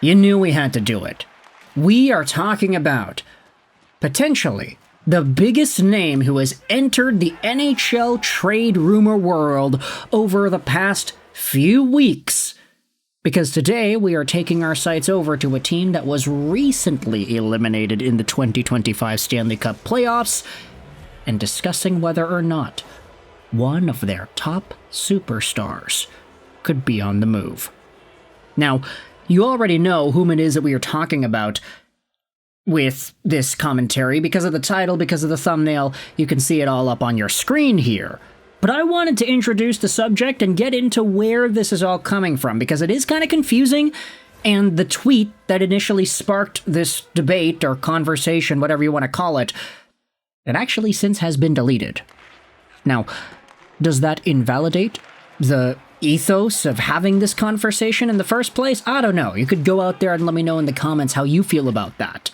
You knew we had to do it. We are talking about, potentially, the biggest name who has entered the NHL trade rumor world over the past few weeks. Because today we are taking our sights over to a team that was recently eliminated in the 2025 Stanley Cup Playoffs and discussing whether or not one of their top superstars could be on the move. Now, you already know whom it is that we are talking about with this commentary because of the title, because of the thumbnail. You can see it all up on your screen here. But I wanted to introduce the subject and get into where this is all coming from, because it is kind of confusing, and the tweet that initially sparked this debate or conversation, whatever you want to call it, it actually since has been deleted. Now, does that invalidate the ethos of having this conversation in the first place? I don't know. You could go out there and let me know in the comments how you feel about that.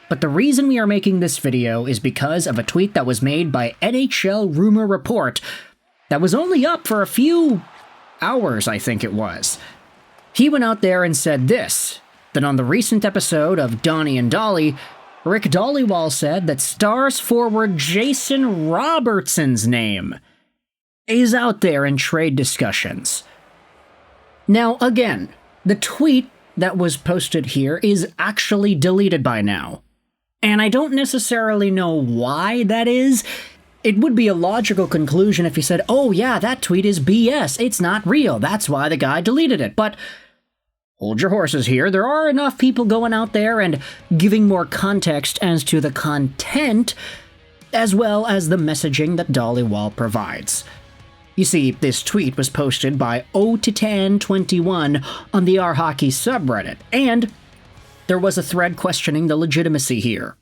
But the reason we are making this video is because of a tweet that was made by NHL Rumor Report that was only up for a few hours, I think it was. He went out there and said this, that on the recent episode of Donnie and Dolly, Rick Dhaliwal said that Stars forward Jason Robertson's name is out there in trade discussions. Now, again, the tweet that was posted here is actually deleted by now. And I don't necessarily know why that is. It would be a logical conclusion if you said, oh yeah, that tweet is BS, it's not real, that's why the guy deleted it. But hold your horses here, there are enough people going out there and giving more context as to the content, as well as the messaging that Dhaliwal provides. You see, this tweet was posted by O21021 on the R Hockey subreddit, and there was a thread questioning the legitimacy here.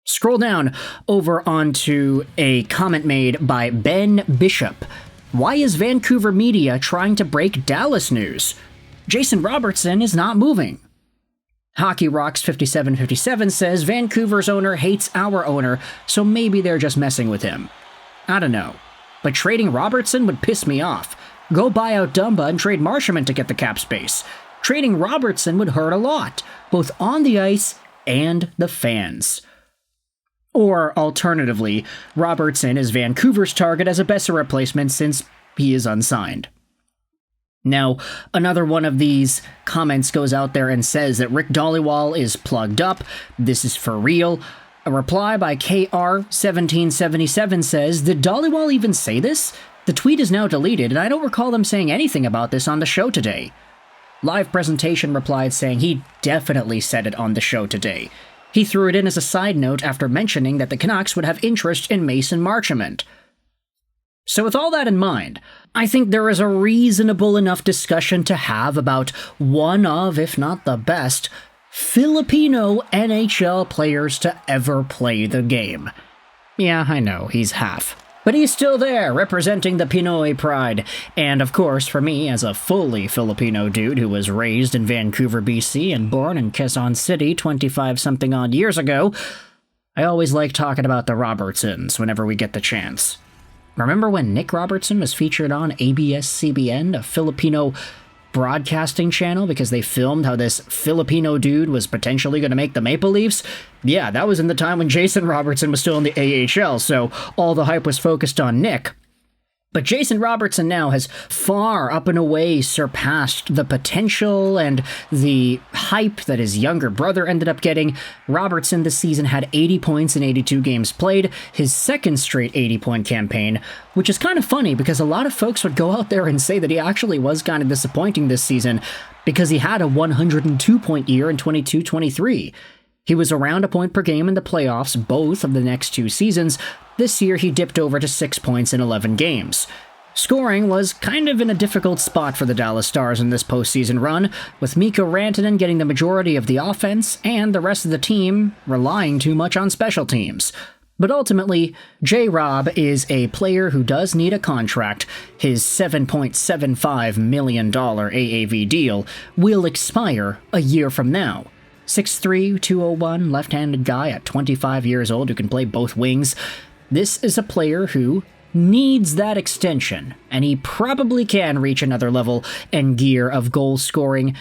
Scroll down over onto a comment made by Ben Bishop. Why is Vancouver media trying to break Dallas news? Jason Robertson is not moving. Hockey Rocks 5757 says Vancouver's owner hates our owner, so maybe they're just messing with him. I don't know. But trading Robertson would piss me off. Go buy out Dumba and trade Marchment to get the cap space. Trading Robertson would hurt a lot, both on the ice and the fans. Or, alternatively, Robertson is Vancouver's target as a Besser replacement since he is unsigned. Now, another one of these comments goes out there and says that Rick Dhaliwal is plugged up, this is for real. A reply by KR1777 says, did Dhaliwal even say this? The tweet is now deleted, and I don't recall them saying anything about this on the show today. Live Presentation replied saying he definitely said it on the show today. He threw it in as a side note after mentioning that the Canucks would have interest in Mason Marchment. So with all that in mind, I think there is a reasonable enough discussion to have about one of, if not the best, Filipino NHL players to ever play the game. Yeah, I know, he's half. But he's still there, representing the Pinoy pride. And of course, for me, as a fully Filipino dude who was raised in Vancouver, BC, and born in Quezon City 25-something odd years ago, I always like talking about the Robertsons whenever we get the chance. Remember when Nick Robertson was featured on ABS-CBN, a Filipino broadcasting channel, because they filmed how this Filipino dude was potentially going to make the Maple Leafs? Yeah, that was in the time when Jason Robertson was still in the AHL, so all the hype was focused on Nick. But Jason Robertson now has far up and away surpassed the potential and the hype that his younger brother ended up getting. Robertson this season had 80 points in 82 games played, his second straight 80-point campaign, which is kind of funny because a lot of folks would go out there and say that he actually was kind of disappointing this season because he had a 102-point year in 22-23. He was around a point per game in the playoffs both of the next two seasons. This year he dipped over to 6 points in 11 games. Scoring was kind of in a difficult spot for the Dallas Stars in this postseason run, with Mikko Rantanen getting the majority of the offense and the rest of the team relying too much on special teams. But ultimately, J-Rob is a player who does need a contract. His $7.75 million AAV deal will expire a year from now. 6'3", 201, left-handed guy at 25 years old who can play both wings. This is a player who needs that extension, and he probably can reach another level and gear of goal scoring.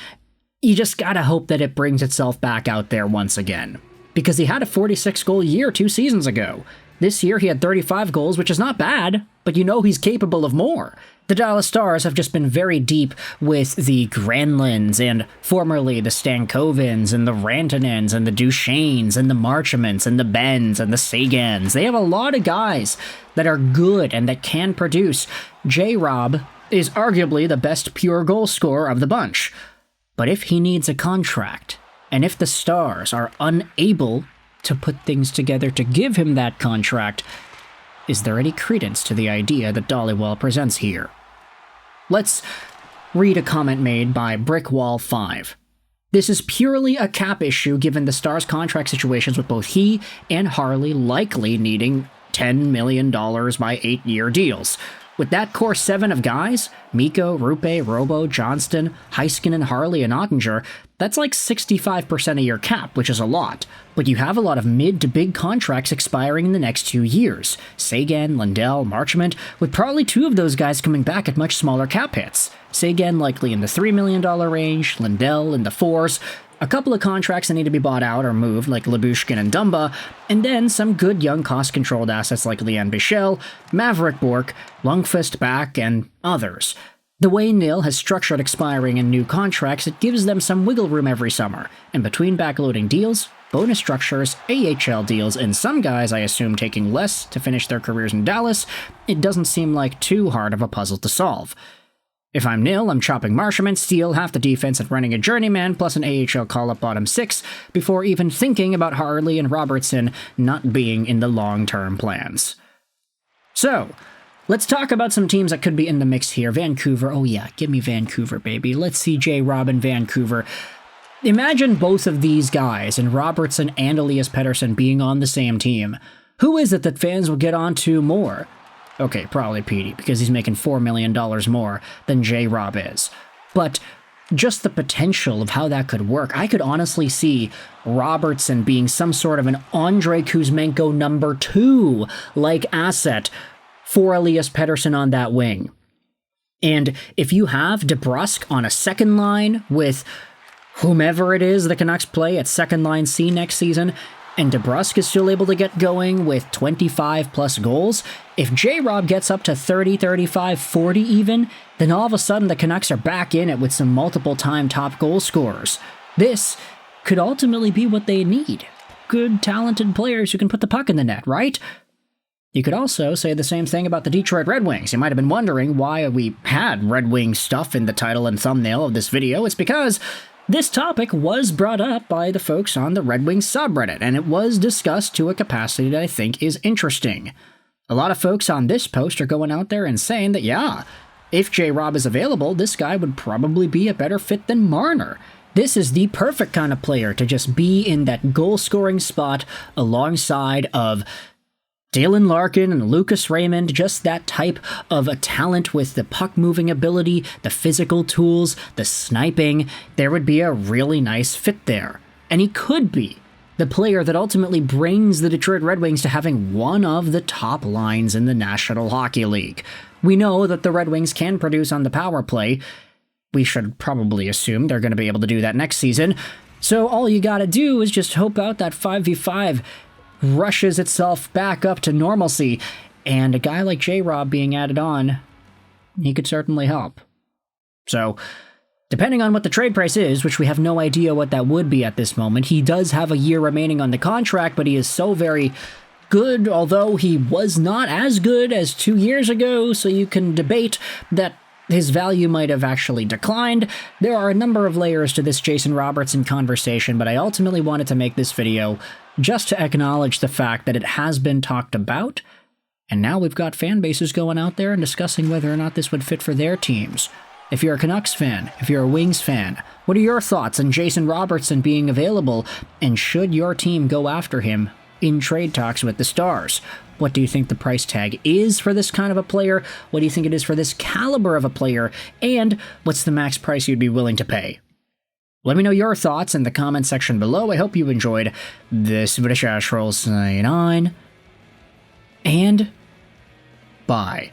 you just gotta hope that it brings itself back out there once again. Because he had a 46-goal year 2 seasons ago. This year he had 35 goals, which is not bad, but you know he's capable of more. The Dallas Stars have just been very deep with the Granlunds and formerly the Stankovens and the Rantanens and the Duchesnes and the Marchements and the Bens and the Sagans. They have a lot of guys that are good and that can produce. J-Rob is arguably the best pure goal scorer of the bunch. But if he needs a contract, and if the Stars are unable to put things together to give him that contract, is there any credence to the idea that Dhaliwal presents here? Let's read a comment made by Brickwall5. This is purely a cap issue given the Stars' contract situations with both he and Harley likely needing $10 million by 8-year deals. With that core 7 of guys, Mikko, Rupe, Robo, Johnston, Heiskanen, Harley, and Ottinger, that's like 65% of your cap, which is a lot. But you have a lot of mid to big contracts expiring in the next 2 years. Sagan, Lundell, Marchment, with probably 2 of those guys coming back at much smaller cap hits. Sagan likely in the $3 million range, Lundell in the 4s, a couple of contracts that need to be bought out or moved, like Lyubushkin and Dumba, and then some good young cost-controlled assets like Lian Bichelle, Maverick Bourque, Lundqvist back, and others. The way Nil has structured expiring and new contracts, it gives them some wiggle room every summer, and between backloading deals, bonus structures, AHL deals, and some guys I assume taking less to finish their careers in Dallas, it doesn't seem like too hard of a puzzle to solve. If I'm Nil, I'm chopping Marchment, Steele, half the defense, and running a journeyman plus an AHL call-up bottom 6 before even thinking about Harley and Robertson not being in the long-term plans. So, let's talk about some teams that could be in the mix here. Vancouver, oh yeah, give me Vancouver, baby. Let's see J-Rob in Vancouver. Imagine both of these guys, and Robertson and Elias Pettersson, being on the same team. Who is it that fans will get onto more? Okay, probably Petey, because he's making $4 million more than J-Rob is. But just the potential of how that could work, I could honestly see Robertson being some sort of an Andrei Kuzmenko number 2 like asset for Elias Pettersson on that wing. And if you have DeBrusk on a second line with whomever it is the Canucks play at second line C next season, and DeBrusk is still able to get going with 25 plus goals, if J-Rob gets up to 30, 35, 40 even, then all of a sudden the Canucks are back in it with some multiple-time top goal scorers. This could ultimately be what they need. Good, talented players who can put the puck in the net, right? You could also say the same thing about the Detroit Red Wings. You might have been wondering why we had Red Wings stuff in the title and thumbnail of this video. It's because this topic was brought up by the folks on the Red Wings subreddit, and it was discussed to a capacity that I think is interesting. A lot of folks on this post are going out there and saying that, yeah, if J-Rob is available, this guy would probably be a better fit than Marner. This is the perfect kind of player to just be in that goal-scoring spot alongside of Dalen Larkin and Lucas Raymond, just that type of a talent with the puck-moving ability, the physical tools, the sniping. There would be a really nice fit there. And he could be the player that ultimately brings the Detroit Red Wings to having one of the top lines in the National Hockey League. We know that the Red Wings can produce on the power play. We should probably assume they're going to be able to do that next season. So all you gotta do is just hope out that 5v5 rushes itself back up to normalcy, and a guy like J-Rob being added on, he could certainly help. So, depending on what the trade price is, which we have no idea what that would be at this moment, he does have a year remaining on the contract, but he is so very good, although he was not as good as 2 years ago, so you can debate that his value might have actually declined. There are a number of layers to this Jason Robertson conversation, but I ultimately wanted to make this video just to acknowledge the fact that it has been talked about, and now we've got fan bases going out there and discussing whether or not this would fit for their teams. If you're a Canucks fan, if you're a Wings fan, what are your thoughts on Jason Robertson being available, and should your team go after him in trade talks with the Stars? What do you think the price tag is for this kind of a player? What do you think it is for this caliber of a player? And what's the max price you'd be willing to pay? Let me know your thoughts in the comment section below. I hope you enjoyed this British Roll sign on, and bye.